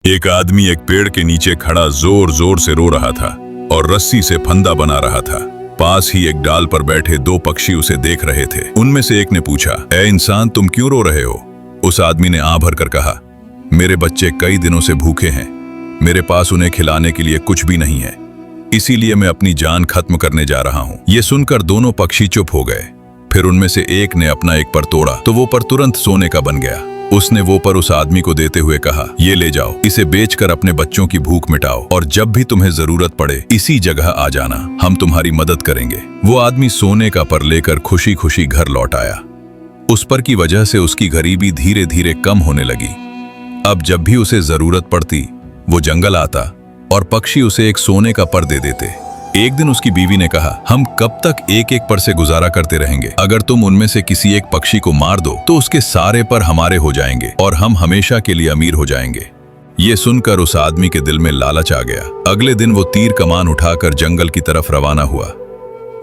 एक आदमी एक पेड़ के नीचे खड़ा जोर जोर से रो रहा था और रस्सी से फंदा बना रहा था। पास ही एक डाल पर बैठे दो पक्षी उसे देख रहे थे। उनमें से एक ने पूछा, ऐ इंसान, तुम क्यों रो रहे हो? उस आदमी ने आह भर कर कहा, मेरे बच्चे कई दिनों से भूखे हैं, मेरे पास उन्हें खिलाने के लिए कुछ भी नहीं है, इसीलिए मैं अपनी जान खत्म करने जा रहा हूँ। ये सुनकर दोनों पक्षी चुप हो गए। फिर उनमें से एक ने अपना एक पर तोड़ा तो वो पर तुरंत सोने का बन गया। उसने वो पर उस आदमी को देते हुए कहा, ये ले जाओ, इसे बेचकर अपने बच्चों की भूख मिटाओ और जब भी तुम्हें जरूरत पड़े इसी जगह आ जाना, हम तुम्हारी मदद करेंगे। वो आदमी सोने का पर लेकर खुशी खुशी घर लौट आया। उस पर की वजह से उसकी गरीबी धीरे धीरे कम होने लगी। अब जब भी उसे जरूरत पड़ती वो जंगल आता और पक्षी उसे एक सोने का पर दे देते। एक दिन उसकी बीवी ने कहा, हम कब तक एक एक पर से गुजारा करते रहेंगे? अगर तुम उनमें से किसी एक पक्षी को मार दो तो उसके सारे पर हमारे हो जाएंगे और हम हमेशा के लिए अमीर हो जाएंगे। ये सुनकर उस आदमी के दिल में लालच आ गया। अगले दिन वो तीर कमान उठाकर जंगल की तरफ रवाना हुआ।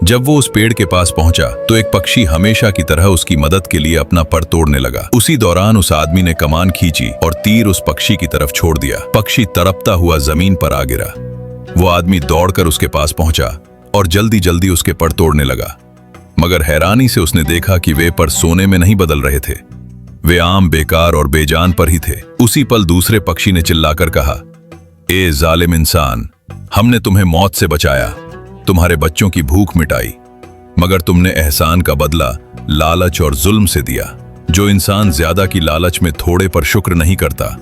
जब वो उस पेड़ के पास पहुंचा तो एक पक्षी हमेशा की तरह उसकी मदद के लिए अपना पर तोड़ने लगा। उसी दौरान उस आदमी ने कमान खींची और तीर उस पक्षी की तरफ छोड़ दिया। पक्षी तड़पता हुआ जमीन पर आ गिरा। वो आदमी दौड़कर उसके पास पहुंचा और जल्दी जल्दी उसके पर तोड़ने लगा, मगर हैरानी से उसने देखा कि वे पर सोने में नहीं बदल रहे थे, वे आम, बेकार और बेजान पर ही थे। उसी पल दूसरे पक्षी ने चिल्लाकर कहा, ए जालिम इंसान, हमने तुम्हें मौत से बचाया, तुम्हारे बच्चों की भूख मिटाई, मगर तुमने एहसान का बदला लालच और जुल्म से दिया। जो इंसान ज्यादा की लालच में थोड़े पर शुक्र नहीं करता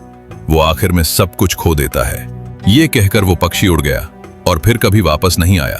वो आखिर में सब कुछ खो देता है। ये कहकर वो पक्षी उड़ गया और फिर कभी वापस नहीं आया।